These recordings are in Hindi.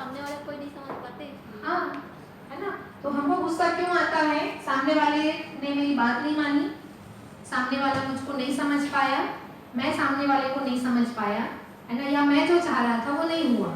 सामने वाले कोई नहीं समझ पाते। हाँ, है ना। तो हमको गुस्सा क्यों आता है? सामने वाले ने मेरी बात नहीं मानी, सामने वाला मुझको नहीं समझ पाया, मैं सामने वाले को नहीं समझ पाया, है ना, या मैं जो चाह रहा था वो नहीं हुआ।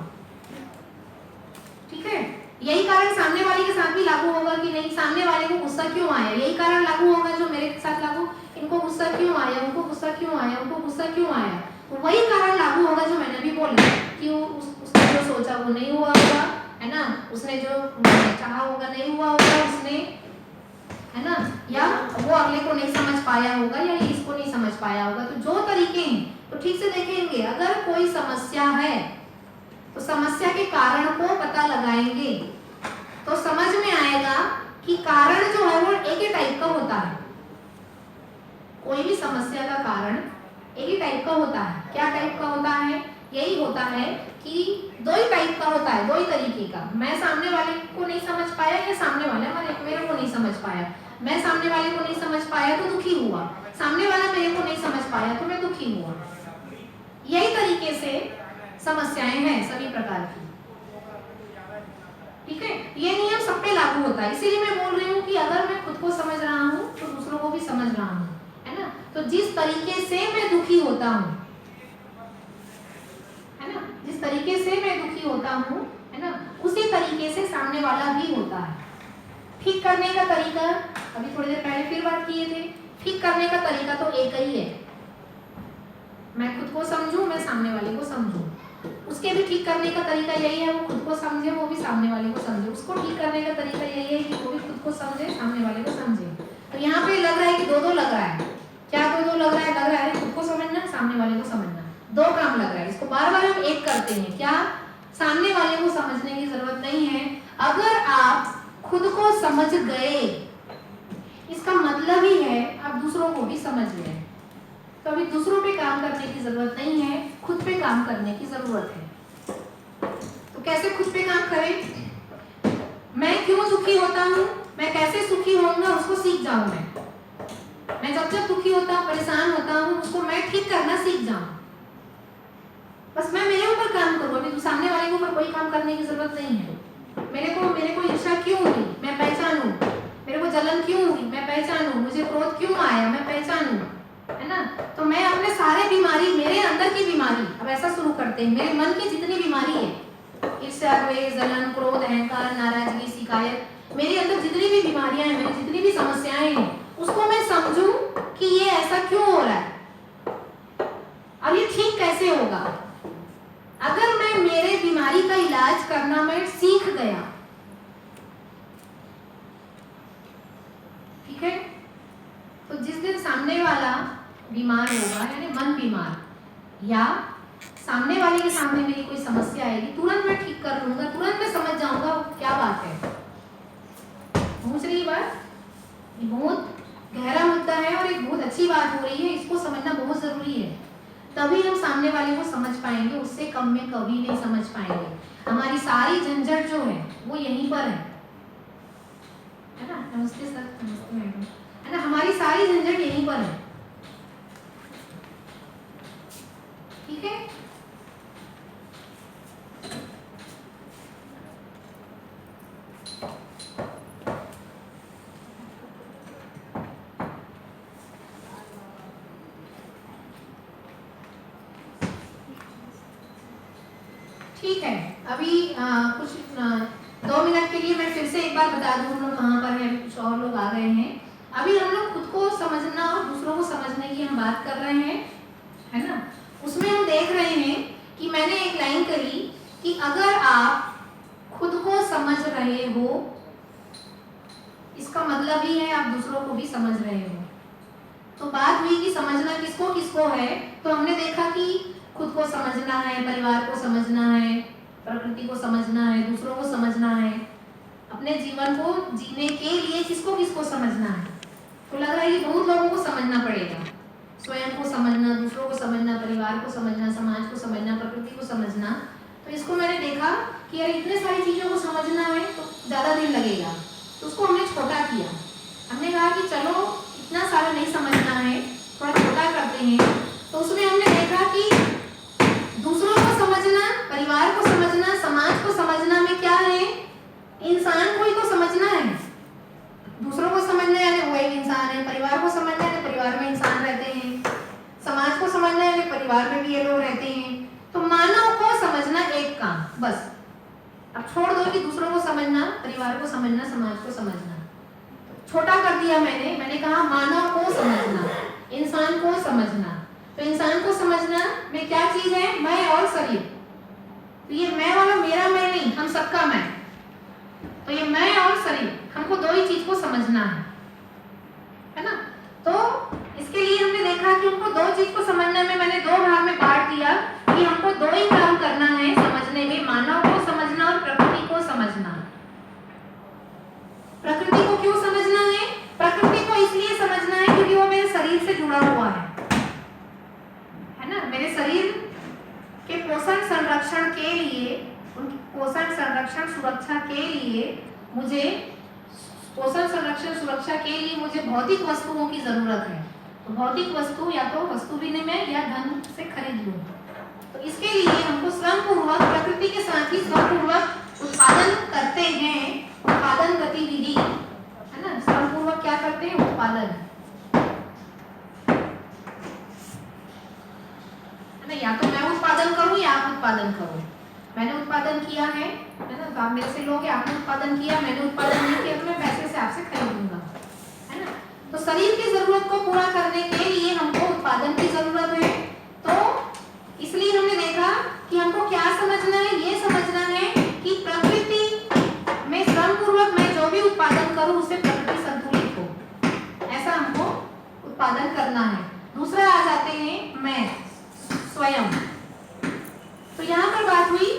ठीक है, यही कारण सामने वाले के साथ भी लागू होगा कि नहीं, सामने वाले को गुस्सा क्यों आया, यही कारण लागू होगा जो मेरे साथ लागू, इनको गुस्सा क्यों आया, उनको गुस्सा क्यों आया, उनको गुस्सा क्यों आया, तो वही कारण लागू होगा जो मैंने अभी बोला कि उसने जो सोचा वो नहीं हुआ होगा, है ना, उसने जो चाहा होगा नहीं हुआ होगा, उसने, है ना, या वो अगले को नहीं समझ पाया होगा, या ये इसको नहीं समझ पाया होगा। तो जो तरीके हैं तो ठीक से देखेंगे। अगर कोई समस्या है तो समस्या के कारण को पता लगाएंगे तो समझ में आएगा कि कारण जो है वो एक ही टाइप का होता है। कोई भी समस्या का कारण एक ही टाइप का होता है। क्या टाइप का होता है? यही होता है कि दो ही टाइप का होता है, दो ही तरीके का। मैं सामने वाले को नहीं समझ पाया, या सामने वाले मेरे को नहीं समझ पाया। मैं सामने वाले को नहीं समझ पाया तो दुखी हुआ, सामने वाला मेरे को नहीं समझ पाया तो मैं दुखी हुआ। यही तरीके से समस्याएं हैं सभी प्रकार की। ठीक है, ये नियम सब पे लागू होता है। इसीलिए मैं बोल रही हूँ कि अगर मैं खुद को समझ रहा हूँ तो दूसरों को भी समझ रहा हूँ, है ना। तो जिस तरीके से मैं दुखी होता हूँ, है ना, जिस तरीके से मैं दुखी होता हूँ, है ना, उसी तरीके से सामने वाला भी होता है। ठीक करने का तरीका अभी थोड़ी देर पहले फिर बात किए थे। ठीक करने का तरीका तो एक ही है, मैं खुद को समझूं, मैं सामने वाले को समझूं। उसके भी ठीक करने का तरीका यही है, वो खुद को समझे, वो भी सामने वाले को समझे। उसको ठीक करने का तरीका यही है कि वो भी खुद को समझे, सामने वाले को समझे। तो यहाँ पे लग रहा है कि दो लग रहा है। क्या दो लग रहा है? लग रहा है खुद को समझना, सामने वाले को समझना, दो काम लग रहा है। इसको बार बार हम एक करते हैं। क्या? सामने वाले को समझने की जरूरत नहीं है। अगर आप खुद को समझ गए, इसका मतलब ही है आप दूसरों को भी समझ गए। तो अभी दूसरों पे काम करने की जरूरत नहीं है, खुद पे काम करने की जरूरत है। तो कैसे खुद पे काम करें? मैं क्यों दुखी होता हूँ, मैं कैसे सुखी होऊंगा, उसको सीख जाऊं। मैं जब दुखी होता हूँ, परेशान होता हूँ, उसको मैं ठीक करना सीख जाऊं। बस मैं मेरे ऊपर काम करूँ, अभी सामने वाले के ऊपर कोई काम करने की जरूरत नहीं है। मेरे को ईर्ष्या क्यों हुई, मैं पहचानूं। मेरे को जलन क्यों हुई, मैं पहचानूं। मुझे क्रोध क्यों आया, मैं पहचानूं, है ना। तो मैं अपने सारे बीमारी, मेरे अंदर की बीमारी, अब ऐसा शुरू करते हैं, मेरे मन की जितनी बीमारी है, ईर्ष्या, द्वेष, जलन, क्रोध, अहंकार, नाराजगी, शिकायत, मेरे अंदर जितनी भी बीमारियां हैं, मेरी जितनी भी समस्याएं हैं, उसको मैं समझूं कि ये ऐसा क्यों हो रहा है और ये ठीक कैसे होगा। अगर मैं मेरे बीमारी का इलाज करना मैं सीख गया, ठीक है, तो जिस दिन सामने वाला बीमार होगा, यानी मन बीमार, या सामने वाले के सामने मेरी कोई समस्या आएगी, तुरंत मैं ठीक कर लूंगा, तुरंत मैं समझ जाऊंगा क्या बात है। पहुंच रही बात? ये बहुत गहरा मुद्दा है और एक बहुत अच्छी बात हो रही है, इसको समझना बहुत जरूरी है। तभी हम सामने वाले को समझ पाएंगे, उससे कम में कभी नहीं समझ पाएंगे। हमारी सारी झंझट जो है वो यहीं पर है ना। नमस्ते सर, नमस्ते मैडम, है ना, हमारी सारी झंझट यहीं पर है। ठीक है, ठीक है। अभी कुछ 2 मिनट के लिए मैं फिर से एक बार बता दूं हम लोग कहाँ पर हैं। कुछ और लोग आ गए हैं। अभी हम लोग खुद को समझना और दूसरों को समझने की हम बात कर रहे हैं, है ना। उसमें हम देख रहे हैं कि मैंने एक लाइन कही कि अगर आप खुद को समझ रहे हो, इसका मतलब ही है आप दूसरों को भी समझ रहे हो। तो बात हुई कि समझना किसको किसको है। तो हमने देखा कि खुद को समझना है, परिवार को समझना है, प्रकृति को समझना है, दूसरों को समझना है, अपने जीवन को जीने के लिए किसको किसको समझना है। तो लग रहा है कि बहुत लोगों को समझना पड़ेगा, स्वयं को समझना, दूसरों को समझना, परिवार को समझना, समाज को समझना, प्रकृति को समझना। तो इसको मैंने देखा कि यार इतने सारी चीजों को समझना है तो ज्यादा दिन लगेगा, तो उसको हमने छोटा किया। हमने कहा कि चलो इतना सारा नहीं समझना है, थोड़ा छोटा करते हैं। तो उसमें हमने देखा कि दूसरों को समझना, परिवार को समझना, समाज को समझना में ये लोग रहते हैं। तो मानव को समझना एक काम, बस। अब छोड़ दो कि दूसरों को समझना, परिवार को समझना, समाज को समझना, छोटा कर दिया मैंने कहा मानव को समझना, इंसान को समझना। तो इंसान को समझना में क्या चीज है? मैं और शरीर। तो ये मैं वाला मेरा मैं नहीं, हम सबका मैं। तो ये मैं और शरीर, हमको दो ही चीज को समझना है ना। तो इसके लिए हमने देखा कि हमको दो चीज को समझने में मैंने दो भाग में बांट दिया कि हमको दो ही काम करना है समझने में, मानव को समझना और प्रकृति को समझना। प्रकृति को क्यों समझना है? प्रकृति को इसलिए समझना है क्योंकि वो मेरे शरीर से जुड़ा हुआ है ना। मेरे शरीर के पोषण संरक्षण के लिए, उनकी पोषण संरक्षण सुरक्षा के लिए मुझे, पोषण संरक्षण सुरक्षा के लिए मुझे भौतिक वस्तुओं की जरूरत है। तो भौतिक वस्तु या तो वस्तु भी नहीं मैं या धन से खरीद लूं। तो इसके लिए हमको श्रम पूर्वक, प्रकृति के साथ ही श्रम पूर्वक उत्पादन करते हैं। उत्पादन गतिविधि है ना, श्रम पूर्वक क्या करते हैं? उत्पादन है ना। या तो मैं उत्पादन करूं या आप उत्पादन करो। मैंने उत्पादन किया है ना, तो आप मेरे से लोगे। आपने उत्पादन किया, मैंने उत्पादन नहीं किया, तो मैं पैसे से आपसे खरीदूंगा, है ना। तो शरीर की जरूरत को पूरा करने के लिए हमको उत्पादन की जरूरत है। तो इसलिए हमने देखा कि हमको क्या समझना है? ये समझना है कि प्रकृति में श्रम पूर्वक मैं जो भी उत्पादन करूं उससे प्रकृति संतुलित हो, ऐसा हमको उत्पादन करना है। दूसरा आ जाते हैं मैं स्वयं। तो यहाँ पर बात हुई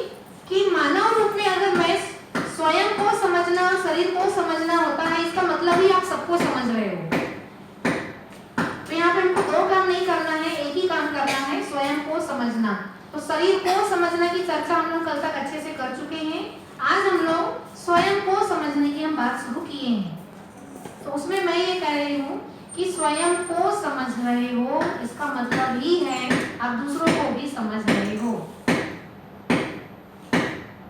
कि मानव रूप में अगर मैं स्वयं को समझना और शरीर को समझना होता है, इसका मतलब ही आप सबको समझ रहे हो। तो यहाँ पे हमको दो काम नहीं करना है, एक ही काम करना है, स्वयं को समझना। तो शरीर को समझने की चर्चा हम लोग कल तक अच्छे से कर चुके हैं। आज हम लोग स्वयं को समझने की हम बात शुरू किए हैं। तो उसमें मैं ये कह रही हूँ कि स्वयं को समझ रहे हो, इसका मतलब ही है आप दूसरों को भी समझ रहे हो।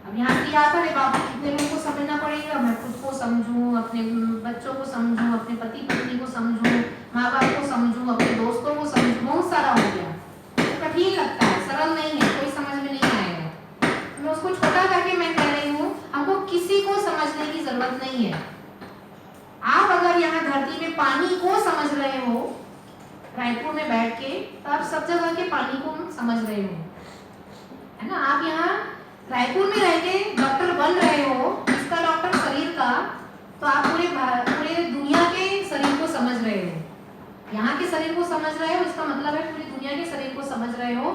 अब यहाँ की आता है बाबू, कितने लोगों को समझना पड़ेगा? मैं खुद को समझूं, अपने बच्चों को समझूं, अपने पति पत्नी को समझूं, माँ बाप को समझूं, अपने दोस्तों को समझूं, बहुत सारा हो गया। तो कठिन लगता है, सरल नहीं है, कोई समझ में नहीं आएगा। मैं उसको छोटा करके मैं कह रही हूँ हमको किसी को समझने की जरूरत नहीं है। आप अगर यहाँ धरती में पानी को समझ रहे हो, रायपुर में बैठ के, तो आप सब जगह के पानी को समझ रहे हो, है ना। आप यहाँ रायपुर में रह के डॉक्टर बन रहे हो, इसका डॉक्टर शरीर का, तो आप पूरे दुनिया के शरीर को समझ रहे हो। यहाँ के शरीर को समझ रहे हो, इसका मतलब है पूरी दुनिया के शरीर को समझ रहे हो।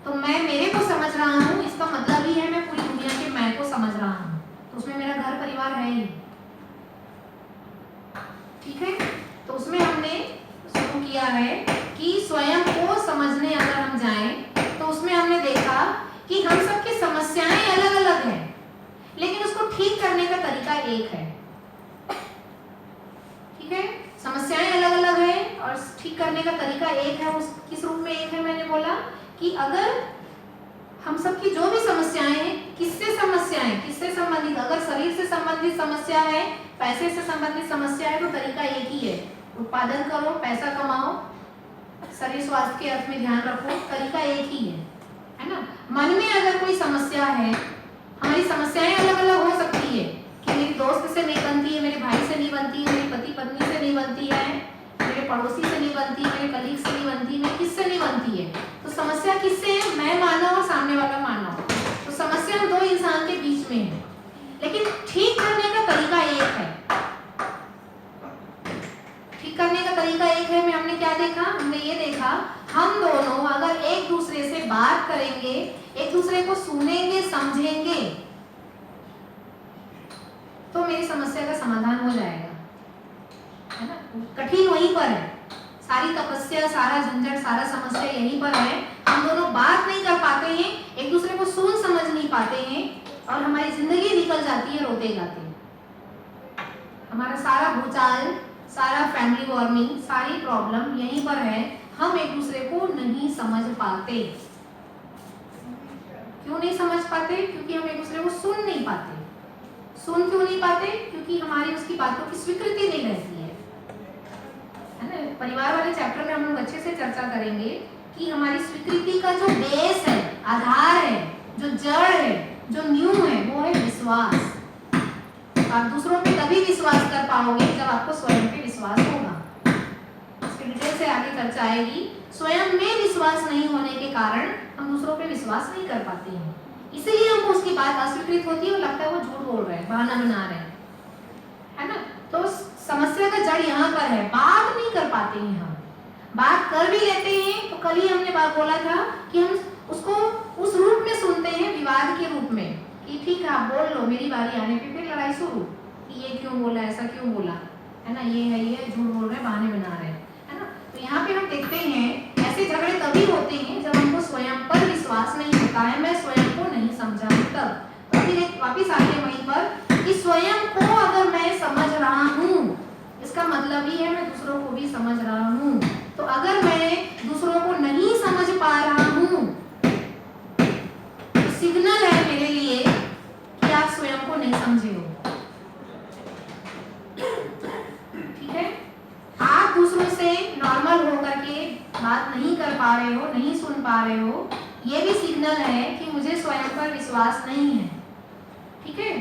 तो मैं मेरे को समझ रहा हूँ, इसका मतलब ही है मैं पूरी दुनिया के मैं को समझ रहा हूँ। तो उसमें मेरा घर परिवार है ही, ठीक है। तो उसमें हमने शुरू किया है कि स्वयं को समझने अगर हम जाएं, तो उसमें हमने देखा कि हम सबकी समस्याएं अलग अलग हैं, लेकिन उसको ठीक करने का तरीका एक है, ठीक है। समस्याएं अलग अलग है और ठीक करने का तरीका एक है। उस किस रूप में एक है? मैंने बोला कि अगर हम सबकी जो भी समस्याएं हैं, किससे संबंधित, अगर शरीर से संबंधित समस्या है, पैसे से संबंधित समस्या है, तो तरीका एक ही है, उत्पादन करो, पैसा कमाओ, शरीर स्वास्थ्य के अर्थ में ध्यान रखो, तरीका एक ही है ना। मन में अगर कोई समस्या है, हमारी समस्याएं अलग अलग हो सकती है कि मेरी दोस्त से नहीं बनती है, मेरे भाई से नहीं बनती है, मेरे पति पत्नी से नहीं बनती है, मेरे पड़ोसी से नहीं बनती है, मेरे कलीग से नहीं बनती है, मेरी किससे नहीं बनती है। तो समस्या किससे है? मैं मानव और सामने वाला मानव। तो समस्या दो इंसान के बीच में है, लेकिन ठीक करने का तरीका एक है। ठीक करने का तरीका एक है। में हमने क्या देखा? हमने ये देखा हम दोनों अगर एक दूसरे से बात करेंगे, एक दूसरे को सुनेंगे, समझेंगे, तो मेरी समस्या का समाधान हो जाएगा, है ना। कठिन वहीं पर है, सारी तपस्या, सारा झंझट, सारा समस्या यहीं पर है। हम दोनों बात नहीं कर पाते हैं, एक दूसरे को सुन समझ नहीं पाते हैं, और हमारी जिंदगी निकल जाती है रोते गाते। हमारा सारा भूचाल, सारा फैमिली वार्मिंग, सारी प्रॉब्लम यहीं पर है। हम एक दूसरे को नहीं समझ पाते। क्यों नहीं समझ पाते? क्योंकि हम एक दूसरे को सुन नहीं पाते। सुन क्यों नहीं पाते? क्योंकि हमारी उसकी बातों की स्वीकृति नहीं रहती है ना। परिवार वाले चैप्टर में हम लोग अच्छे से चर्चा करेंगे कि हमारी स्वीकृति का जो बेस है, आधार है, जो जड़ है, जो न्यू है, वो है विश्वास। आप दूसरों पे तभी विश्वास कर पाओगे जब आपको स्वयं पे विश्वास होगा। इसके डिटेल से आगे चर्चा आएगी। स्वयं में विश्वास नहीं होने के कारण हम दूसरों पे विश्वास नहीं कर पाते हैं, इसीलिए हमको उसकी बात अस्वीकृत होती है और लगता है वो झूठ बोल रहे हैं, बहाना बना रहे हैं, है ना। तो समस्या का जड़ यहाँ पर है, बात नहीं कर पाते हैं हम। बात कर भी लेते हैं तो कल ही हमने बात बोला था कि हम उसको उस रूप में सुनते हैं, विवाद के रूप में, कि ठीक है आप बोल लो, मेरी बारी आने पे फिर लड़ाई शुरू कि ये क्यों बोला, ऐसा क्यों बोला, है ना, ये है, ये झूठ बोल रहे हैं, बहाने बना रहे हैं, है ना। तो यहाँ पे हम देखते हैं ऐसे झगड़े तभी होते हैं जब हमको स्वयं पर विश्वास नहीं होता है, मैं स्वयं को नहीं समझा तब। तो फिर वापिस आगे वहीं पर कि स्वयं को अगर मैं समझ रहा हूँ, इसका मतलब ही है मैं दूसरों को भी समझ रहा हूँ। तो अगर मैं दूसरों को नहीं समझ पा रहा हूँ तो सिग्नल है मेरे लिए कि आप स्वयं को नहीं समझे हो। ठीक है, आप दूसरों से नॉर्मल होकर के बात नहीं कर पा रहे हो, नहीं सुन पा रहे हो, ये भी सिग्नल है कि मुझे स्वयं पर विश्वास नहीं है। ठीक है,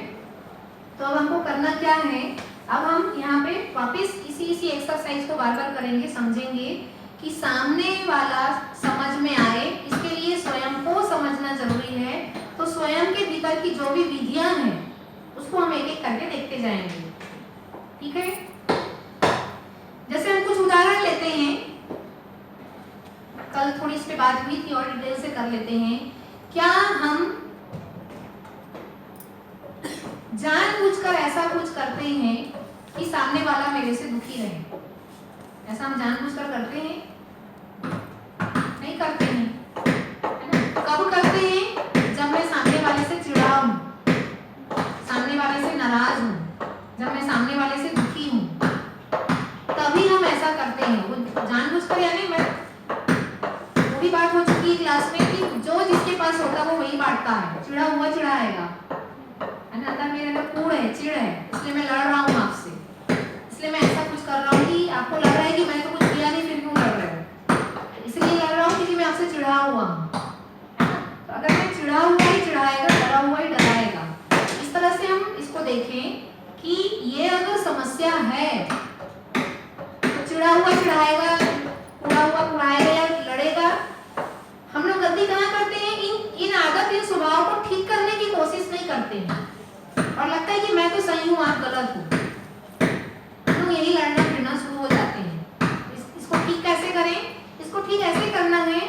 तो अब हमको करना क्या है, अब हम यहाँ पे वापस इसी एक्सरसाइज को बार बार करेंगे, समझेंगे कि सामने वाला समझ में आए, इसके लिए स्वयं को समझना जरूरी है। तो स्वयं के भीतर की जो भी विधियां हैं उसको हम एक एक करके देखते जाएंगे। ठीक है, जैसे हम कुछ उदाहरण लेते हैं, कल थोड़ी इस पे बात हुई थी और डिटेल से कर लेते हैं। क्या हम जानबूझकर ऐसा कुछ करते हैं कि सामने वाला मेरे से दुखी रहे? ऐसा हम जानबूझकर करते हैं? नहीं करते हैं, है ना। कब करते हैं? जब मैं सामने वाले से चिढ़ा हूं, सामने वाले से नाराज हूं, जब मैं सामने वाले से दुखी हूं, तभी हम ऐसा करते हैं। वो जानबूझकर, यानी मैं पूरी बात हो चुकी है क्लास में कि जो जिसके पास होता है वो वही बांटता है, चिढ़ा हुआ चिढ़ाएगा, अंदर मेरे अंदर कूड़ है, चिढ़ है, इसलिए मैं लड़ रहा हूँ आपसे, इसलिए मैं ऐसा कुछ कर रहा हूँ कि आपको लग रहा है कि मैं तो कुछ किया नहीं, फिर क्यों लड़ रहे हो, इसलिए लड़ रहा हूँ क्योंकि मैं आपसे चिढ़ा हुआ हूँ, है ना। तो अगर मैं चिढ़ा हुआ ही चिढ़ाएगा, डरा हुआ ही डराएगा। इस तरह से हम इसको देखें कि ये अगर समस्या है तो चिढ़ा हुआ चिढ़ाएगा, कूड़ा हुआ कुड़ाएगा या लड़ेगा। हम लोग गलती कहाँ करते हैं, इन आदत, इन स्वभाव को ठीक करने की कोशिश नहीं करते हैं और लगता है कि मैं तो सही हूँ, आप गलत हो, तो यही लड़ना फिरना शुरू हो जाते हैं। इसको ठीक कैसे करें? इसको ठीक ऐसे करना है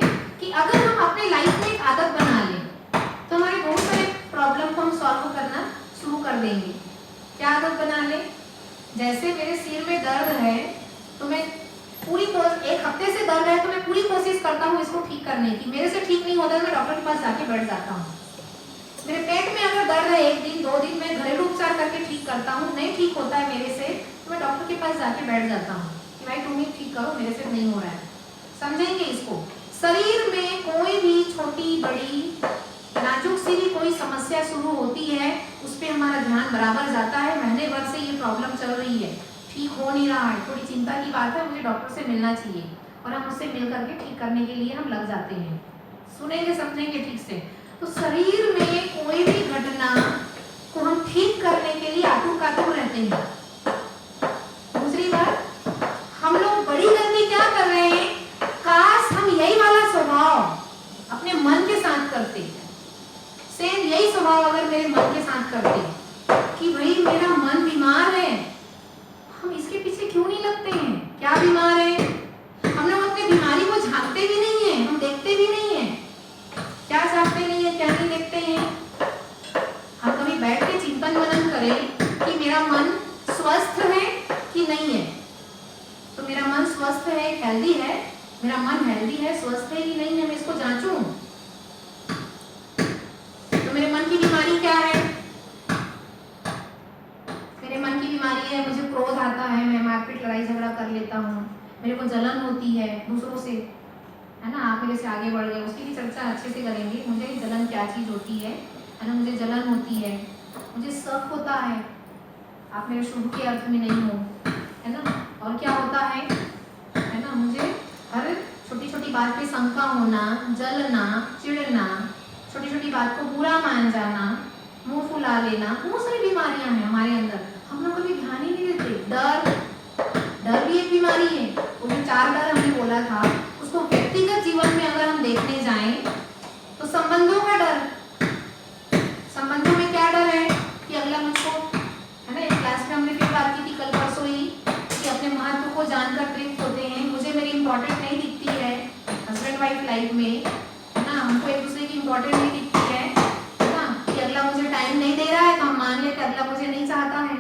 कि अगर हम अपने लाइफ में एक आदत बना लें तो हमारे बहुत सारे प्रॉब्लम को हम सॉल्व करना शुरू कर देंगे। क्या आदत बना लें? जैसे मेरे सिर में दर्द है तो मैं पूरी एक हफ्ते से दर्द है तो मैं पूरी कोशिश करता हूँ इसको ठीक करने की, मेरे से ठीक नहीं होता तो मैं डॉक्टर के पास जाके बैठ जाता हूँ। मेरे पेट में अगर दर्द है 1 दिन 2 दिन, मैं घरेलू उपचार करके ठीक करता हूँ, नहीं ठीक होता है मेरे से तो मैं डॉक्टर के पास जाके बैठ जाता हूँ कि भाई तुम ही ठीक करो, मेरे से नहीं हो रहा है। समझेंगे इसको? शरीर में कोई भी छोटी बड़ी नाजुक सी भी कोई समस्या शुरू होती है, उस पर हमारा ध्यान बराबर जाता है। महीने भर से ये प्रॉब्लम चल रही है, ठीक हो नहीं रहा है, थोड़ी चिंता की बात है, मुझे डॉक्टर से मिलना चाहिए, और हम उससे मिल करके ठीक करने के लिए हम लग जाते हैं। सुनेंगे, समझेंगे ठीक से। तो शरीर में कोई भी घटना को हम ठीक करने के लिए आतुर कातुर रहते हैं। दूसरी बात, हम लोग बड़ी गलती क्या कर रहे हैं, काश हम यही वाला स्वभाव अपने मन के साथ करते, सेम यही स्वभाव अगर मेरे मन के साथ करते कि भाई मेरा मन बीमार है, हम इसके पीछे क्यों नहीं लगते हैं, क्या बीमार है, हम लोग अपनी बीमारी को झांकते भी नहीं है, हम देखते भी नहीं है। क्या झांकते नहीं है, क्या नहीं देखते हैं? हम कभी बैठ के चिंतन मनन करें कि मेरा मन स्वस्थ है कि नहीं है। तो मेरा मन स्वस्थ है, हेल्दी है, मेरा मन हेल्दी है, स्वस्थ है कि नहीं है, मैं इसको जांचूं। तो मेरे मन की बीमारी क्या है? मेरे मन की बीमारी है, मुझे क्रोध आता है, मैं मारपीट लड़ाई झगड़ा कर लेता हूँ, मेरे को जलन होती है दूसरों से, है ना। आप मेरे से आगे बढ़ गए, उसकी भी चर्चा अच्छे से करेंगे। मुझे जलन क्या चीज होती है ना, मुझे जलन होती है, मुझे शक होता है, आप मेरे शुभ के अर्थ में नहीं हो, है ना। और क्या होता है ना, मुझे हर छोटी छोटी बात पे शंका होना, जलना, चिढ़ना, छोटी छोटी बात को बुरा मान जाना, मुंह फुला लेना, बहुत सारी बीमारियां हैं हमारे अंदर, हम लोग कभी ध्यान ही नहीं देते। डर भी एक बीमारी है। वो जो 4 डर हमने बोला था, उसको व्यक्तिगत जीवन में अगर हम देखने जाएं तो संबंधों का डर, संबंधों में क्या डर है कि अगला मुझको, है ना, एक क्लास में हमने फिर बात की थी कल परसों ही, कि अपने महत्व को जानकर तृप्त होते हैं, मुझे मेरी इंपॉर्टेंट नहीं दिखती है हस्बैंड वाइफ लाइफ में, है ना, हमको एक दूसरे की इंपॉर्टेंट नहीं दिखती है ना, कि अगला मुझे टाइम नहीं दे रहा है तो हम मान लेते अगला मुझे नहीं चाहता है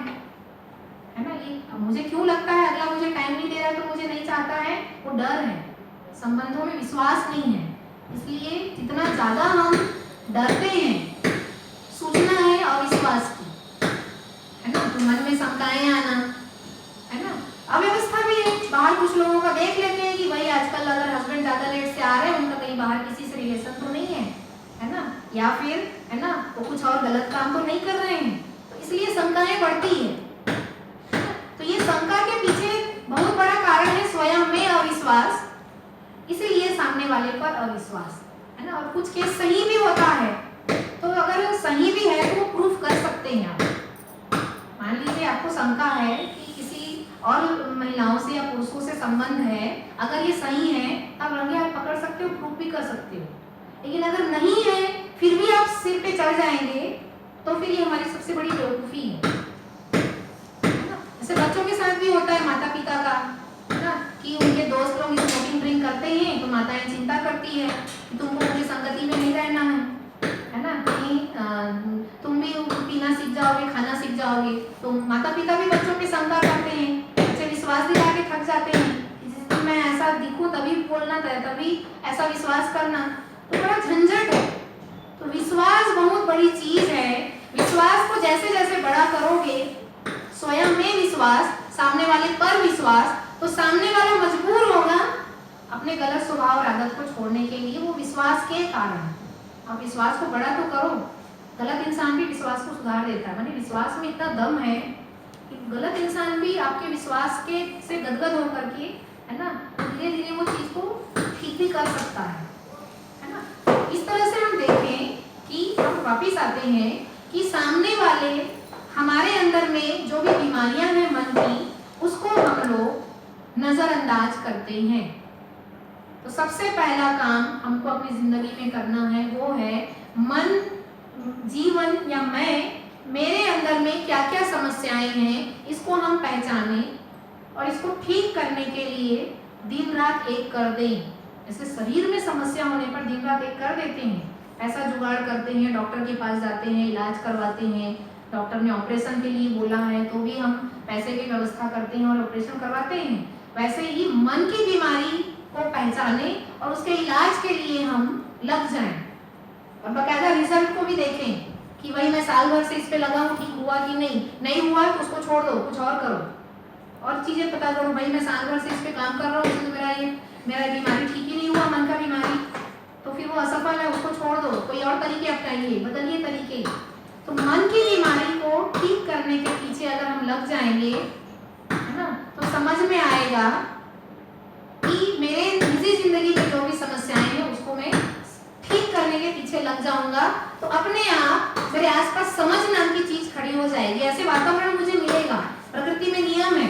ना, ये मुझे क्यों लगता है अगला मुझे टाइम नहीं दे रहा है तो मुझे नहीं चाहता है, वो डर है। संबंधों में विश्वास नहीं है, इसलिए जितना ज्यादा हम डरते हैं, सूचना है अविश्वास की, है ना, तो मन में शंकाएं आना, है ना, अव्यवस्था भी है। बाहर कुछ लोगों का देख लेते हैं कि भाई आजकल अगर हस्बैंड ज्यादा लेट से आ रहे हैं, उनका कहीं बाहर किसी से रिलेशन तो नहीं है ना, या फिर, है ना, वो कुछ और गलत काम तो नहीं कर रहे हैं, तो इसलिए शंकाएं बढ़ती है। तो ये शंका के पीछे बहुत बड़ा कारण है स्वयं में अविश्वास, इसीलिए सामने वाले पर अविश्वास, है ना। और कुछ केस सही भी होता है, तो अगर सही भी है तो वो प्रूफ कर सकते हैं आप। मान लीजिए आपको शंका है कि किसी और महिलाओं से या पुरुषों से संबंध है, अगर ये सही है आप रंगे हाथ पकड़ सकते हो, प्रूफ भी कर सकते हो। लेकिन अगर नहीं है फिर भी आप सिर पे चढ़ जाएंगे, तो फिर ये हमारी सबसे बड़ी बेवकूफी है। जैसे बच्चों के साथ भी होता है माता पिता का, है ना, कि उनके दोस्त लोग स्मोकिंग ड्रिंक करते हैं तो माताएं चिंता करती है कि तुमको उनकी संगति में नहीं रहना है ना, कहीं तुम भी पीना सीख जाओगे, खाना सीख जाओगे। तो माता पिता भी बच्चों पे शंका करते हैं, बच्चे विश्वास दिला के थक जाते हैं कि मैं ऐसा दिखूं तभी बोलना था, तभी ऐसा विश्वास करना, तो बड़ा झंझट है। तो विश्वास बहुत बड़ी चीज है। विश्वास को जैसे जैसे बड़ा करोगे, स्वयं में विश्वास, सामने वाले पर विश्वास, तो सामने वाला मजबूर होगा अपने गलत स्वभाव और आदत को छोड़ने के लिए, वो विश्वास के कारण। आप विश्वास को बड़ा तो करो, गलत इंसान भी विश्वास को सुधार देता है, माने विश्वास में इतना दम है कि गलत इंसान भी आपके विश्वास के से गदगद होकर के, है ना, धीरे धीरे वो चीज को ठीक भी कर सकता है ना। इस तरह से हम देखें कि हम वापिस आते हैं कि सामने वाले हमारे अंदर में जो भी बीमारियां हैं मन की, उसको हम लोग नजरअंदाज करते हैं। तो सबसे पहला काम हमको अपनी जिंदगी में करना है वो है मन, जीवन या मैं, मेरे अंदर में क्या क्या समस्याएं हैं इसको हम पहचाने और इसको ठीक करने के लिए दिन रात एक कर दें। जैसे शरीर में समस्या होने पर दिन रात एक कर देते हैं, पैसा जुगाड़ करते हैं, डॉक्टर के पास जाते हैं, इलाज करवाते हैं, डॉक्टर ने ऑपरेशन के लिए बोला है तो भी हम पैसे की व्यवस्था करते हैं और ऑपरेशन करवाते हैं। वैसे ही मन की बीमारी को पहचाने और उसके इलाज के लिए हम लग जाएं और बाकायदा रिजल्ट को भी देखें कि भाई मैं साल भर से इस पे लगा हूँ, ठीक हुआ कि नहीं हुआ तो उसको छोड़ दो, कुछ और करो और चीजें पता करो। भाई मैं साल भर से इस पे काम कर रहा हूँ, तो मेरा बीमारी ठीक ही नहीं हुआ, मन का बीमारी, तो फिर वो असफल है, उसको छोड़ दो, कोई और तरीके अपनाइए, बदलिए तरीके। तो मन की बीमारी को ठीक करने के पीछे अगर हम लग जाएंगे, है ना, तो समझ में आएगा कि मेरे निजी जिंदगी में जो भी समस्याएं हैं उसको मैं ठीक करने के पीछे लग जाऊंगा, तो अपने आप मेरे आसपास समझ नाम की चीज खड़ी हो जाएगी। ऐसे वातावरण मुझे मिलेगा। प्रकृति में नियम है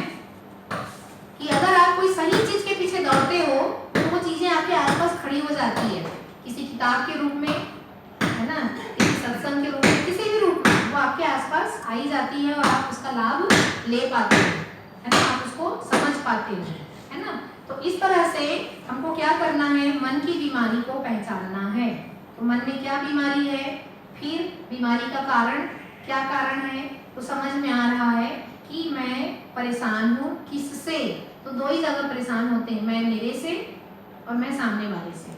कि अगर आप कोई सही चीज के पीछे दौड़ते हो तो वो चीजें आपके आसपास खड़ी हो जाती है, किसी किताब के रूप में, है ना, किसी सत्संग के रूप में, किसी भी रूप में वो आपके आसपास आई जाती है और आप उसका लाभ ले पाते हो, है ना, आप उसको समझ पाते हो, है ना। तो इस तरह से हमको क्या करना है, मन की बीमारी को पहचानना है। तो मन में क्या बीमारी है, फिर बीमारी का कारण क्या कारण है, तो समझ में आ रहा है कि मैं परेशान हूँ किससे। तो दो ही जगह परेशान होते हैं, मैं मेरे से और मैं सामने वाले से,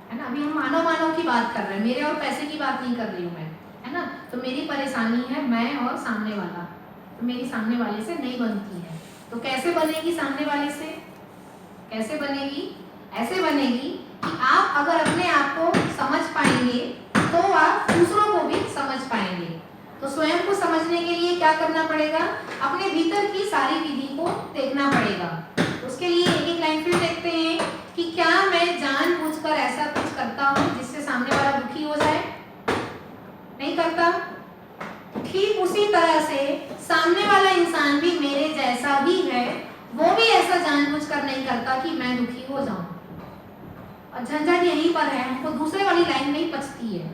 है ना। अभी हम मानव की बात कर रहे हैं, मेरे और पैसे की बात नहीं कर रही हूँ मैं, है ना। तो मेरी परेशानी है मैं और सामने वाला, तो मेरी सामने वाले से नहीं बनती है। तो कैसे बनेगी सामने वाले से, कैसे बनेगी, ऐसे बनेगी कि आप अगर अपने आप को समझ पाएंगे तो आप दूसरों को भी समझ पाएंगे। तो स्वयं को समझने के लिए क्या करना पड़ेगा, अपने भीतर की सारी विधि को देखना पड़ेगा। उसके लिए एक एक लाइन फिर देखते हैं कि क्या मैं जानबूझकर ऐसा कुछ करता हूं जिससे सामने वाला दुखी हो जाए? नहीं करता। ठीक उसी तरह से सामने वाला इंसान भी मेरे जैसा ही है, वो भी ऐसा जानबूझकर नहीं करता कि मैं दुखी हो जाऊं। और झंझट यहीं पर है, हमको दूसरे वाली लाइन नहीं पचती है।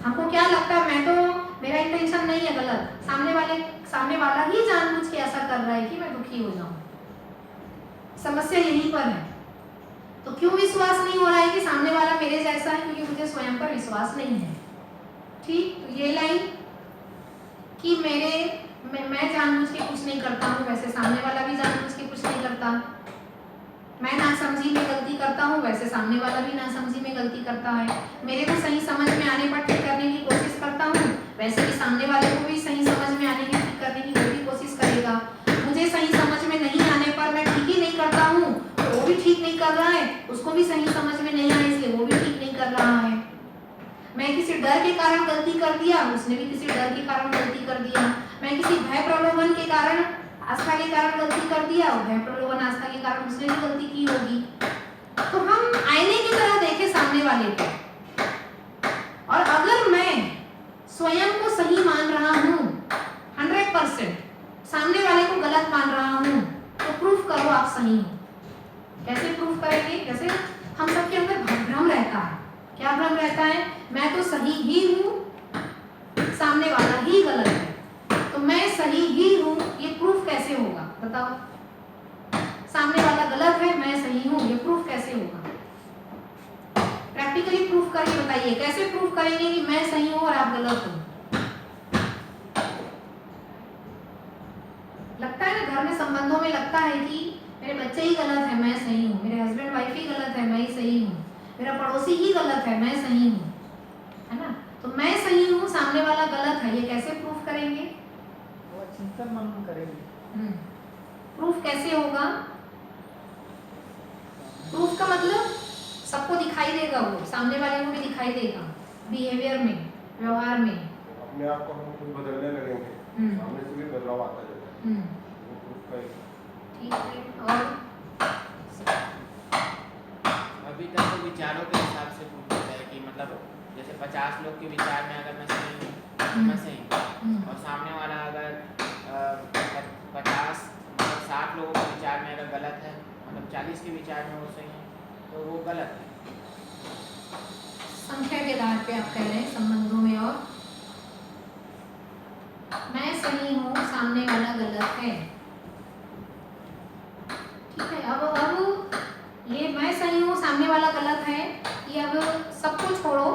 हमको क्या लगता है, मैं तो, मेरा इंटेंशन नहीं है गलत, सामने वाला ही जानबूझ के ऐसा कर रहा है कि मैं दुखी हो जाऊं। समस्या यहीं पर है। तो क्यों विश्वास नहीं हो रहा है कि सामने वाला मेरे जैसा है? क्योंकि मुझे स्वयं पर विश्वास नहीं है। ठीक, तो ये लाइन कि मैं जानबूझ के कुछ नहीं करता हूँ, वैसे सामने वाला भी जानबूझ के कुछ नहीं करता। मैं नासमझी में गलती करता हूँ, वैसे सामने वाला भी नासमझी में गलती करता है। मेरे को सही समझ में आने पर ठीक करने की कोशिश करता हूँ, वैसे भी सामने वाले को भी सही समझ में आने की ठीक करने की वो भी कोशिश करेगा। मुझे सही समझ में नहीं आने पर मैं ठीक ही नहीं करता हूँ, तो वो भी ठीक नहीं कर रहा है, उसको भी सही समझ में नहीं आया इसलिए वो भी ठीक नहीं कर रहा है। मैं किसी डर के कारण गलती कर दिया, उसने भी किसी डर के कारण गलती कर दिया। मैं किसी भय प्रलोभन के कारण, आस्था के कारण गलती कर दिया, और भय प्रलोभन आस्था के कारण उसने भी गलती की होगी। तो हम आईने की तरह देखें सामने वाले को, और अगर मैं स्वयं को सही मान रहा हूँ 100%, सामने वाले को गलत मान रहा हूँ, तो प्रूफ करो आप सही हो। कैसे प्रूफ करेंगे? जैसे हम सबके अंदर भ्रम रहता है। क्या भ्रम रहता है? मैं तो सही ही हूँ, सामने वाला ही गलत है। तो मैं सही ही हूँ, ये प्रूफ कैसे होगा? बताओ। सामने वाला गलत है, मैं सही हूँ, ये प्रूफ कैसे होगा? प्रैक्टिकली प्रूफ करके बताइए, कैसे प्रूफ करेंगे कि मैं सही हूँ और आप गलत हो? लगता है ना, घर में संबंधों में लगता है कि मेरे बच्चे ही गलत है, मैं सही हूँ, मेरे हस्बैंड वाइफ ही गलत है, मैं ही सही हूँ, मेरा पड़ोसी ही गलत है, मैं सही हूँ, है ना? तो मैं सही हूँ, सामने वाला गलत है, ये कैसे प्रूफ करेंगे? वो चिंतन मनन करेंगे। प्रूफ कैसे होगा? प्रूफ का मतलब सबको दिखाई देगा, वो सामने वाले को भी दिखाई देगा, बिहेवियर में, व्यवहार में। अपने आप को हम खुद बदलने लगेंगे, सामने से भी बदलाव आता जाएगा। वो प्रूफ का ठीक है। और अभी तक तो विचारों के हिसाब से प्रूफ होता है कि मतलब जैसे 50 लोग के विचार में अगर मैं सही हूँ तो मैं सही हूँ, और सामने वाला अगर 50 मतलब 60 लोगों के विचार में अगर गलत है, मतलब 40 के विचार में वो सही है, तो वो गलत है। संख्या के आधार पे आप कह रहे हैं संबंधों में। और मैं सही हूँ, सामने वाला गलत है। ठीक है। अब ये मैं सही हूँ, सामने वाला गलत है, ये अब सबको छोड़ो,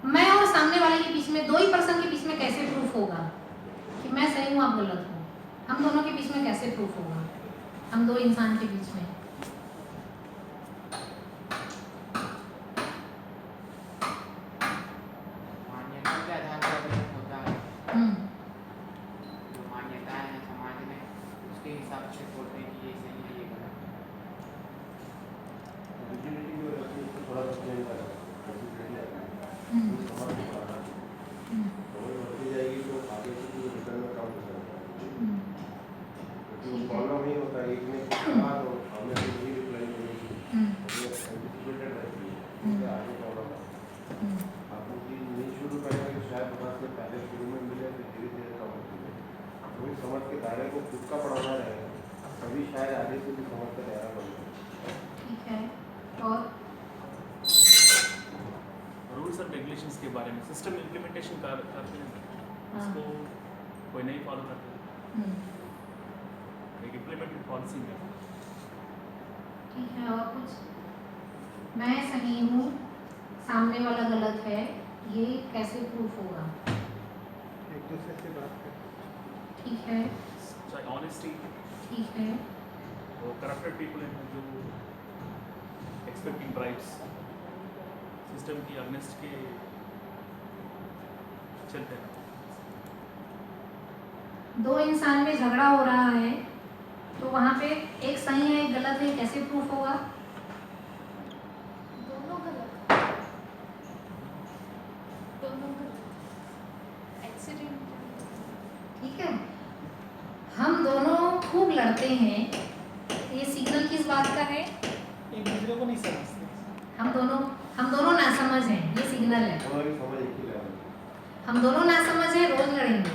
मैं और सामने वाले के बीच में, दो ही पर्सन के बीच में कैसे प्रूफ होगा कि मैं सही हूँ आप गलत हो? हम दोनों के बीच में कैसे प्रूफ होगा? हम दो इंसान के बीच में मान्यता के आधार पर गलत होता है। जो मान्यताएं हैं समाज में, उसके हिसाब से बोलते हैं कि ये सही है, ये गलत है। रिजिडिटी जो रहती है उसको थोड़ा सा चेंज करना, फ्लेक्सिबिलिटी आती है, समझ में आना समझ बढ़ती जाएगी तो आगे से जो रिटर्न में काम कर सकता है, क्योंकि वो फॉलो नहीं होता। एक ने कहा तो हमने तो नहीं रिप्लाई नहीं की, एंटिसिपेटेड रहती है, इससे आगे प्रॉब्लम है। आप वो चीज़ नहीं शुरू करेंगे तो शायद थोड़ा से पहले शुरू में मिले तो धीरे धीरे कम होती है। वही समझ के दायरे को खुद का बढ़ाना रहेगा, तभी शायद आगे से भी समझ का दायरा बढ़ जाए। ठीक है। और रूल्स एंड रेगुलेशंस के बारे में सिस्टम इम्प्लीमेंटेशन करते हैं, उसको कोई नहीं फॉलो करते, एक इम्प्लीमेंटेड पॉलिसी में। ठीक है। और कुछ? मैं सही हूँ, सामने वाला गलत है, ये कैसे प्रूफ होगा? एक दूसरे से बात करें। ठीक है। चाहे ऑनेस्टी, ठीक है। वो करप्टेड पीपल हैं जो एक्सपेक्टिंग ब्राइब्स, सिस्टम की अगेंस्ट के चलते हैं। दो इंसान में झगड़ा हो रहा है, तो वहाँ पे एक सही है एक गलत है, कैसे प्रूफ होगा? दोनों गलत, एक्सीडेंट। ठीक है। हम दोनों खूब लड़ते हैं, ये सिग्नल किस बात का है? एक दूसरे चीज़ों को नहीं समझते। हम दोनों नासमझ हैं, ये सिग्नल है। हमारी समझ एक ही लेवल है। हम दोनों नासमझ हैं, रोज लड़ेंगे,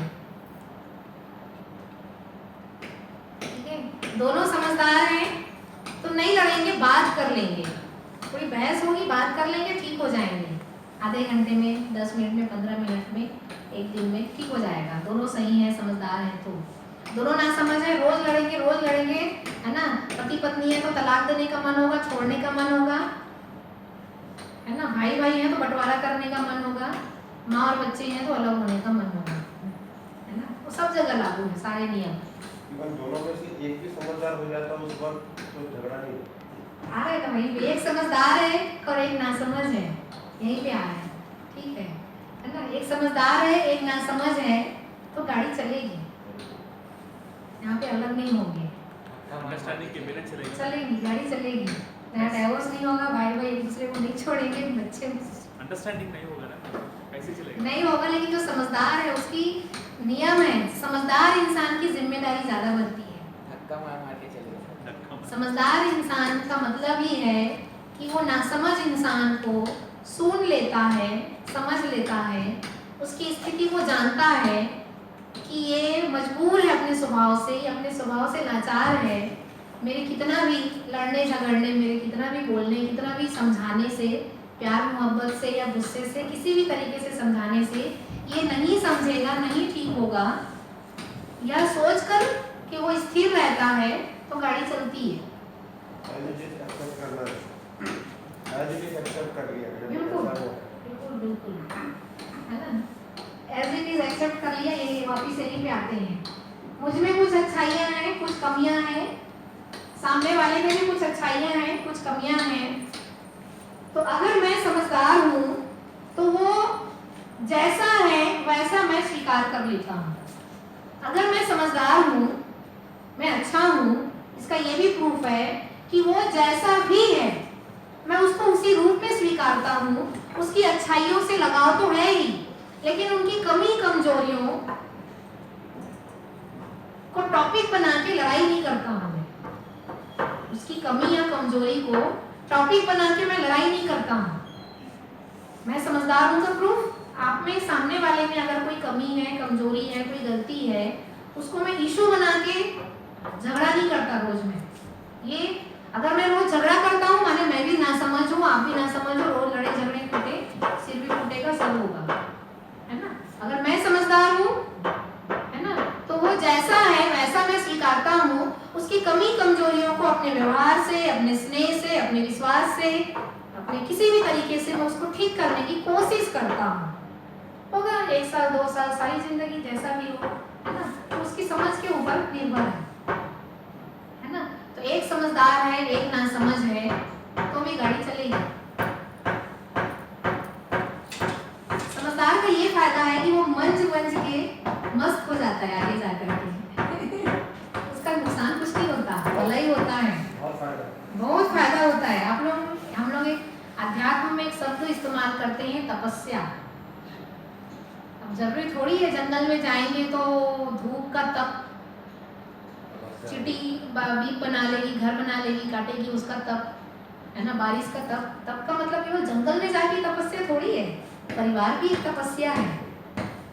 ठीक है। दोनों समझदार हैं तो नहीं लड़ेंगे, बात कर लेंगे, थोड़ी बहस होगी, बात कर लेंगे, ठीक हो जाएंगे। आधे घंटे में, 10 मिनट में, 15 मिनट में, एक दिन में ठीक हो जाएगा। दोनों सही हैं, समझदार हैं तो। दोनों नासमझ हैं, रोज लड़ेंगे, है ना। पति पत्नी है तो तलाक देने का मन होगा, छोड़ने का मन होगा, है ना। भाई भाई हैं तो बंटवारा करने का मन होगा, माँ और बच्चे हैं तो अलग होने का मन होगा, है ना। वो सब जगह लागू है सारे नियम। इवन दोनों में से एक भी समझदार हो जाता है उस वक्त तो झगड़ा नहीं होता। आ रहा है वहीं पे, एक समझदार है और एक नासमझ है, यहीं पे आ रहा है, ठीक है ना। एक समझदार है, एक नासमझ है तो गाड़ी चलेगी, यहाँ पे अलग नहीं होंगे, अंडरस्टैंडिंग के बिना चलेगा। चलेगी, गाड़ी चलेगी, यहाँ डाइवोर्स नहीं होगा, भाई भाई एक दूसरे को नहीं छोड़ेंगे, बच्चे अंडरस्टैंडिंग नहीं होगा ना, कैसे चलेगा? नहीं होगा। लेकिन जो समझदार है उसकी नियम है, समझदार इंसान की जिम्मेदारी ज्यादा बनती है। धक्का मार मार के चलेगा। समझदार इंसान का मतलब ही है कि वो नासमझ इंसान को सुन लेता है, समझ लेता है, उसकी स्थिति को जानता है कि ये मजबूर है अपने स्वभाव से लाचार है। मेरे कितना भी लड़ने झगड़ने, मेरे कितना भी बोलने, कितना भी समझाने से, प्यार मोहब्बत से या गुस्से से, किसी भी तरीके से समझाने से ये नहीं समझेगा, नहीं ठीक होगा, यह सोचकर कि वो स्थिर रहता है तो गाड़ी चलती है। एक्सेप्ट करना है, एज इट इज एक्सेप्ट कर लिया, बिल्कुल बिल्कुल बिल्कुल, है ना। एज इट इज एक्सेप्ट कर लिया, ये वापिस यहीं पे आते हैं। मुझ में कुछ अच्छाइयाँ हैं, कुछ कमियाँ हैं, सामने वाले में भी कुछ अच्छाइयाँ हैं, कुछ कमियाँ हैं। तो अगर मैं समझदार हूँ तो वो जैसा है वैसा मैं स्वीकार कर लेता हूँ। अगर मैं समझदार हूँ, मैं अच्छा हूँ, इसका ये भी प्रूफ है कि वो जैसा भी है मैं उसको उसी रूप में स्वीकारता हूँ। उसकी अच्छाइयों से लगाव तो है ही, लेकिन उनकी कमी कमजोरियों को टॉपिक बना के लड़ाई नहीं करता हूँ मैं। उसकी कमी या कमजोरी को टॉपिक बना के मैं लड़ाई नहीं करता हूँ। मैं समझदार हूँ का प्रूफ आप में, सामने वाले में अगर कोई कमी है, कमजोरी है, कोई गलती है, उसको मैं इशू बना के झगड़ा नहीं करता रोज में। ये अगर मैं रोज झगड़ा करता हूँ माने मैं भी ना समझ हूँ, आप भी ना समझ हो, रोज लड़े झगड़े फूटे, सिर भी फूटेगा, सब होगा, है ना। अगर मैं समझदार हूँ, है ना, तो वो जैसा है वैसा मैं स्वीकारता हूँ। उसकी कमी कमजोरियों को अपने व्यवहार से, अपने स्नेह से, अपने विश्वास से, अपने किसी भी तरीके से मैं उसको ठीक करने की कोशिश करता हूँ। होगा 1 साल 2 साल, सारी जिंदगी, जैसा भी हो, है ना। तो उसकी समझ के ऊपर निर्भर है ना। तो एक समझदार है, एक नासमझ है तो भी गाड़ी चलेगी। समझदार का ये फायदा है कि वो मंच के मस्त हो जाता है आगे जाकर के उसका नुकसान कुछ नहीं होता, भला ही होता है, बहुत फायदा होता है। हम लोग एक अध्यात्म में एक शब्द इस्तेमाल करते हैं, तपस्या। अब जरूरी थोड़ी है जंगल में जाएंगे तो धूप का तप, चींटी बीप बना लेगी, घर बना लेगी, काटेगी, उसका तप, है ना। बारिश का तप, तप का मतलब केवल जंगल में जाके तपस्या थोड़ी है, परिवार भी एक तपस्या है।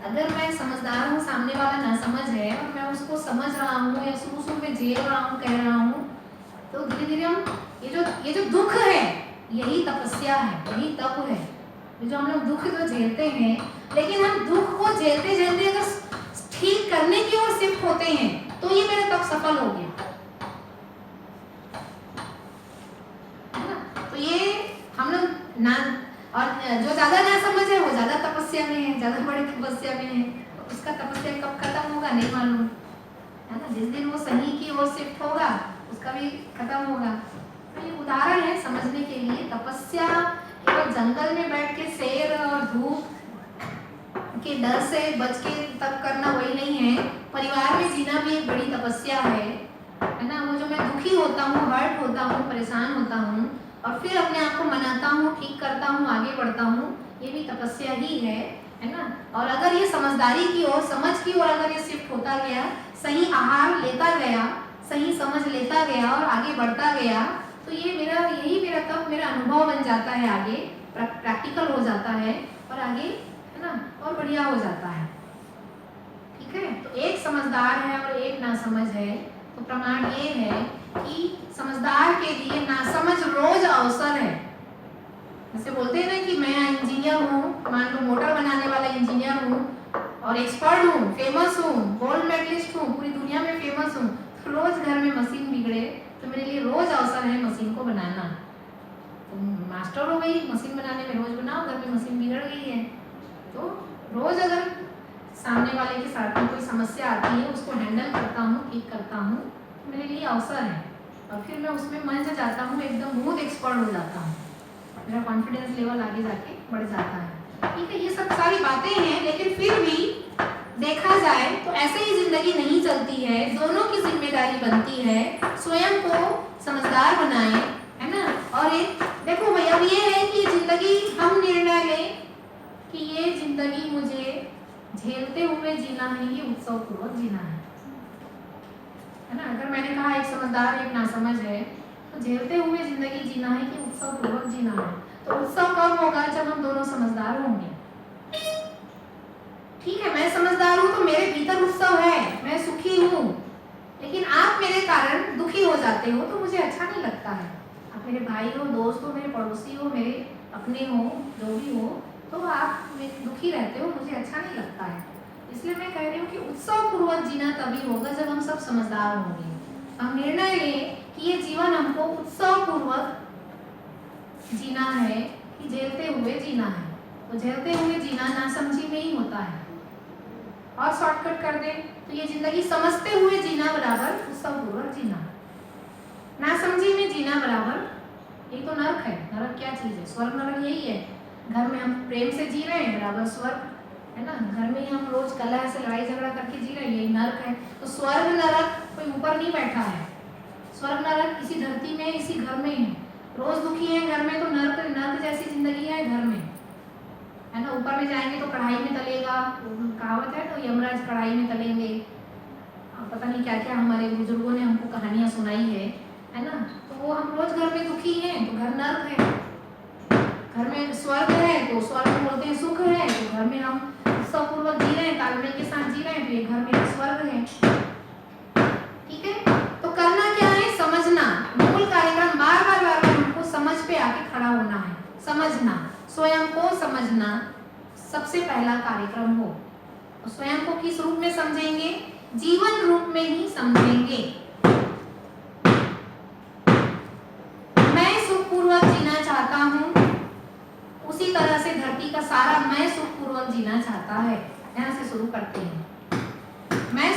अगर मैं समझदार हूँ, सामने वाला नासमझ है और मैं उसको समझ रहा हूँ या शुरू में झेल रहा हूँ, कह रहा हूँ, तो धीरे धीरे हम ये जो दुख है यही तपस्या है, यही तप है। ये जो हम लोग दुख जो झेलते हैं, लेकिन हम दुख को झेलते झेलते अगर ठीक करने की ओर शिफ्ट होते हैं तो ये मेरा तप सफल हो गया, है ना। तो ये हम लोग ना, और जो ज्यादा ना समझ है वो ज्यादा तपस्या में है, ज्यादा बड़ी तपस्या में है, उसका तपस्या कब खत्म होगा नहीं मालूम, है ना। जिस दिन वो सही की ओर शिफ्ट होगा उसका भी खत्म होगा। तो ये उदाहरण है समझने के लिए। तपस्या केवल जंगल में बैठ के शेर और धूप के डर से बच के तप करना वही नहीं है। परिवार में जीना भी एक बड़ी तपस्या है ना। वो जो मैं दुखी होता हूँ, हर्ट होता हूँ, परेशान होता हूँ और फिर अपने आप को मनाता हूँ, ठीक करता हूँ, आगे बढ़ता हूँ, ये भी तपस्या ही है ना। और अगर ये समझदारी की ओर, समझ की ओर अगर ये शिफ्ट होता गया, सही आहार लेता गया, सही समझ लेता गया और आगे बढ़ता गया, तो ये यही मेरा तब मेरा अनुभव बन जाता है, आगे प्रैक्टिकल हो जाता है और आगे है ना और बढ़िया हो जाता है। ठीक है, तो एक समझदार है और एक नासमझ है, तो प्रमाण ये है कि समझदार के लिए नासमझ रोज अवसर है। जैसे बोलते हैं ना कि मैं इंजीनियर हूँ, मान लो मोटर बनाने वाला इंजीनियर हूँ और एक्सपर्ट हूँ, फेमस हूँ, गोल्ड मेडलिस्ट हूँ, पूरी दुनिया में फेमस हूँ, तो रोज घर में मशीन बिगड़े तो मेरे लिए रोज अवसर है मशीन को बनाना। तो मास्टर हो गई मशीन बनाने में, रोज बनाओ, घर में मशीन बिगड़ गई है तो रोज अगर सामने वाले के साथ में कोई समस्या आती है उसको हैंडल करता हूँ, ठीक करता हूँ, तो मेरे लिए अवसर है और फिर मैं उसमें मंझ जाता हूँ, एकदम बहुत एक्सपर्ट हो जाता हूँ, मेरा कॉन्फिडेंस लेवल आगे जाके बढ़ जाता है। ठीक है, ये सब सारी बातें हैं, लेकिन फिर भी देखा जाए तो ऐसे ही जिंदगी नहीं चलती है, दोनों की जिम्मेदारी बनती है, स्वयं को समझदार बनाएं, है ना। और एक देखो भाई, अब ये है कि जिंदगी हम निर्णय लें कि ये जिंदगी मुझे झेलते हुए जीना है, ये उत्सव पूर्वक जीना है ना। अगर मैंने कहा एक समझदार एक नासमझ है, तो झेलते हुए जिंदगी जीना है कि उत्सव पूर्वक जीना है। तो उत्सव कब होगा? जब हम दोनों समझदार होंगे। ठीक है, मैं समझदार हूँ तो मेरे भीतर उत्सव है, मैं सुखी हूँ, लेकिन आप मेरे कारण दुखी हो जाते हो तो मुझे अच्छा नहीं लगता है। आप मेरे भाई हो, दोस्त हो, मेरे पड़ोसी हो, मेरे अपने हो, जो भी हो, तो आप दुखी रहते हो, मुझे अच्छा नहीं लगता है। इसलिए मैं कह रही हूँ कि उत्सव पूर्वक जीना तभी होगा जब हम सब समझदार होंगे। हम निर्णय लें कि ये जीवन हमको उत्सव पूर्वक जीना है कि झेलते हुए जीना है। तो झेलते हुए जीना नासमझी में ही होता है। और शॉर्टकट कर दे तो ये जिंदगी समझते हुए जीना बराबर उत्सव पूर्वक जीना, नासमझी में जीना बराबर ये तो नरक है। नरक क्या चीज है? स्वर्ग नरक यही है। घर में हम प्रेम से जी रहे हैं बराबर स्वर्ग है ना, घर में ही हम रोज कलह से लड़ाई झगड़ा करके जी रहे हैं, यही नरक है। तो स्वर्ग नरक कोई ऊपर नहीं बैठा है, स्वर्ग नरक इसी धरती में, इसी घर में है। रोज दुखी है घर में तो नरक नरक जैसी जिंदगी है घर में, है ना। ऊपर में जाएंगे तो कढ़ाई में तलेगा, कहावत है तो यमराज कढ़ाई में तलेंगे। पता नहीं क्या क्या हमारे बुजुर्गों ने हमको कहानियां सुनाई है ना। तो वो हम रोज घर में दुखी हैं तो घर नरक है, घर में स्वर्ग है तो स्वर्ग में बोलते हैं सुख है, तो घर में हम उत्सवपूर्वक जी रहे हैं, तालमेल के साथ जी रहे हैं, तो ये घर मेरा स्वर्ग है। ठीक है, तो करना क्या है? समझना। मूल कार्यक्रम बार बार हमको समझ पे आके खड़ा होना है। समझना, स्वयं को समझना सबसे पहला कार्यक्रम हो। तो स्वयं को किस रूप में समझेंगे? जीवन रूप में ही समझेंगे। मैं सुखपूर्वक जीना चाहता हूँ, उसी तरह से धरती का सारा मैं सुखपूर्वक जीना चाहता है। यहाँ से शुरू करते हैं। मैं